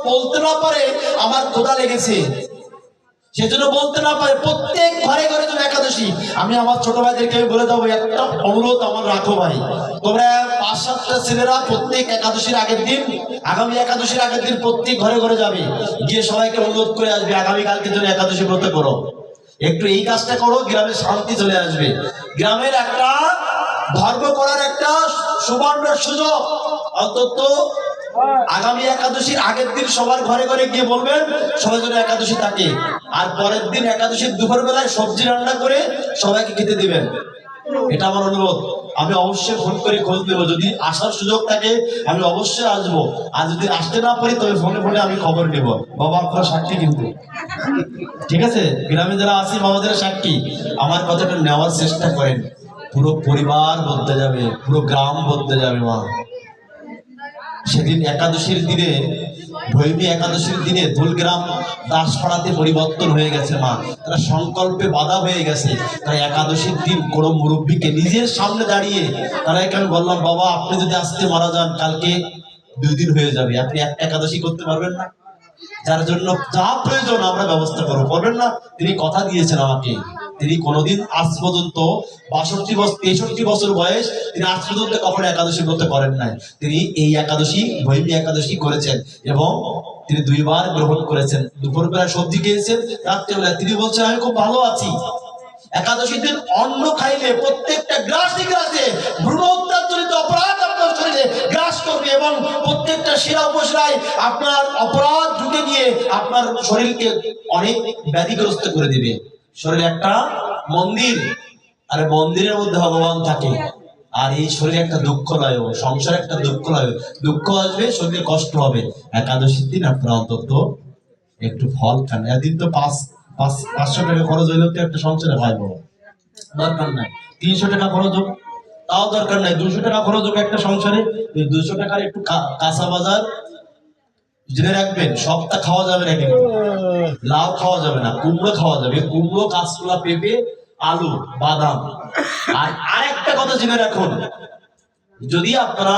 বলতে না পারে আমার ক্ষুধা লেগেছে, সেজন্য বলতে না পারে, প্রত্যেক ঘরে ঘরে যেন একাদশী। আমি আমার ছোট ভাইদেরকে বলে দেবো, একটা অনুরোধ আমার রাখো ভাই, তোমরা 5-7টা ছেলেরা প্রত্যেক একাদশীর আগের দিন, আগামী একাদশীর আগের দিন প্রত্যেক ঘরে ঘরে যাবে, গিয়ে সবাইকে অনুরোধ করে আসবে আগামীকালকে যেন একাদশী ব্রত করো। একটু এই কাজটা করো, গ্রামে শান্তি চলে আসবে। গ্রামের একটা ধর্ম করার একটা সুবর্ণ সুযোগ। অন্তত আগামী একাদশীর আগের দিন সবার ঘরে ঘরে গিয়ে বলবেন সবাই যেন একাদশী থাকে, আর পরের দিন একাদশীর দুপুর বেলায় সবজি রান্না করে সবাইকে খেতে দিবেন। এটা আমার অনুরোধ। আমি অবশ্যই ফোন করে খোঁজ দেবো, যদি আসার সুযোগ থাকে আমি অবশ্যই আসবো, আর যদি আসতে না পারি তবে ফোনে ফোনে আমি খবর নেব। বাবা আপনার সাক্ষী কিন্তু, ঠিক আছে? গ্রামে যারা আছি বাবাদের সাক্ষী, আমার কথাটা নেওয়ার চেষ্টা করেন। পুরো পরিবার বদলে যাবে, পুরো গ্রাম বদলে যাবে মা। সেদিন একাদশীর দিনে, ভৈমী একাদশীর দিনে ধুলগ্রাম দাসপাড়াতে পরিবর্তন হয়ে গেছে মা। তারা সংকল্পে বাধা হয়ে গেছে। তারা একাদশীর দিন কোনো মুরব্বীকে নিজের সামনে দাঁড়িয়ে তারা এখানে বললাম, বাবা আপনি যদি আজকে মারা যান কালকে 2 দিন হয়ে যাবে, আপনি একটা একাদশী করতে পারবেন না? যার জন্য যা প্রয়োজন আমরা ব্যবস্থা করবো, করবেন না? তিনি কথা দিয়েছেন আমাকে। তিনি কোনোদিন আজ পর্যন্ত 63 বছর বয়স, তিনি আজ পর্যন্ত কখনো একাদশী ব্রত করেন নাই। তিনি এই একাদশী, ভৈমী একাদশী করেছেন এবং তিনি 2 বার গ্রহণ করেছেন। দুপুরবেলা সবজি খেয়েছেন, রাত্রেবেলা তিনি বলছেন আমি খুব ভালো আছি। একাদশীর দিন অন্ন খাইলে প্রত্যেকটা গ্রাসে গ্রাসে ভ্রূণ হত্যাজনিত অপরাধ আপনার শরীরে গ্রাস করবে এবং প্রত্যেকটা শিরা উপশিরায় আপনার অপরাধ ঢুকে গিয়ে আপনার শরীরকে অনেক ব্যাধিগ্রস্ত করে দিবে। শরীরে একটা মন্দির, আর মন্দিরের মধ্যে ভগবান থাকে, আর এই শরীরে একটা দুঃখলয়, সংসারে একটা দুঃখলয়, দুঃখ আসবে, শরীরে কষ্ট হবে। একাদশীর দিন আপনারা অন্তত একটু ফল খান। এদিন তো 500 টাকা খরচ হইলেও তো একটা সংসারে হয় বড়, দরকার নাই 300 টাকা খরচ হোক, তাও দরকার নাই 200 টাকা খরচ হোক একটা সংসারে। 200 টাকার একটু কাঁচা বাজার জেনে রাখবেন, সবটা খাওয়া যাবে না, কিন্তু লাউ খাওয়া যাবে না, কুমড়ো খাওয়া যাবে, কুমড়ো, কাঁচকলা, পেঁপে, আলু, বাদাম। আর আরেকটা কথা জেনে রাখুন, যদি আপনারা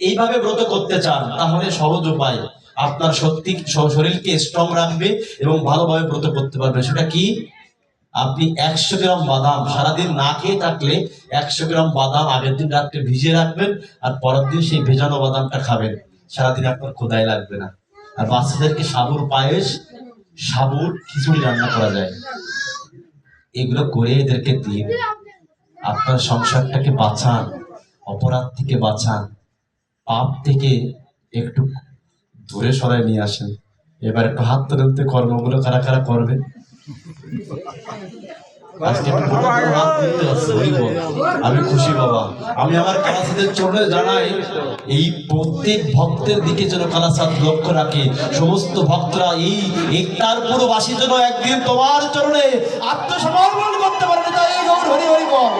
এইভাবে ব্রত করতে চান তাহলে সহজ উপায়, আপনার সত্যি শরীরকে স্ট্রং রাখবে এবং ভালোভাবে ব্রত করতে পারবে। সেটা কি? আপনি 100 গ্রাম বাদাম সারাদিন না খেয়ে থাকলে 100 গ্রাম বাদাম আগের দিন রাত্রে ভিজিয়ে রাখবেন, আর পরের দিন সেই ভেজানো বাদামটা খাবেন। সারাদিন আপনার ক্ষুধাই লাগবে না। আর বাচ্চাদেরকে সাবুর পায়েস, সাবুর খিচুড়ি রান্না করা যায়, এগুলো করে এদেরকে দিন। আপনার সংসারটাকে বাঁচান, অপরাধ থেকে বাঁচান, পাপ থেকে একটু দূরে সরাই নিয়ে আসেন। এবার একটু হাত তুলতে কর্মগুলো কারা কারা করবে? আমি খুশি বাবা। আমি আমার কালাসাদের চরণে জানাই, এই প্রত্যেক ভক্তের দিকে যেন কালাসাদ লক্ষ্য রাখে। সমস্ত ভক্তরা এই একটার পুরোবাসী যেন একদিন তোমার চরণে আত্মসমর্পণ করতে পারবে। তাই গৌর হরি হরি বল।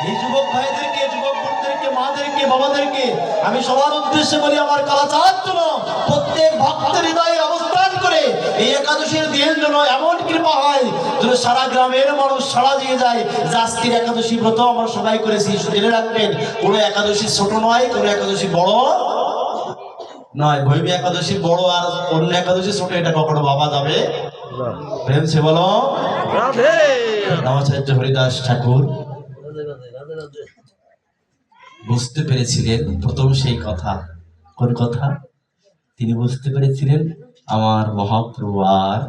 এই যুবক ভাইদেরকে, যুবক বোনদেরকে, মাদেরকে, বাবাদেরকে আমি সবার উদ্দেশ্যে বলি, আমার কালাচাঁদ যেন প্রত্যেক ভক্তের হৃদয়ে অবস্থান করে এই একাদশীর দিন যেন এমন কৃপা হয় যেন সারা গ্রামের মানুষ সাড়া দিয়ে যায় যে আজকের একাদশী ব্রত আমরা সবাই করেছি। জেনে রাখবেন, কোনো একাদশী ছোট নয়, কোনো একাদশী বড় নয়। ভৈমী একাদশী বড় আর অন্য একাদশী ছোট, এটা কখনো ভাবা যাবে প্রেম সে বলো রামাচার্য হরিদাস ঠাকুর বুঝতে পেরেছিলেন প্রথম সেই কথা। কোন কথা? তিনি বুঝতে পেরেছিলেন আমার মহাপ্রভু আর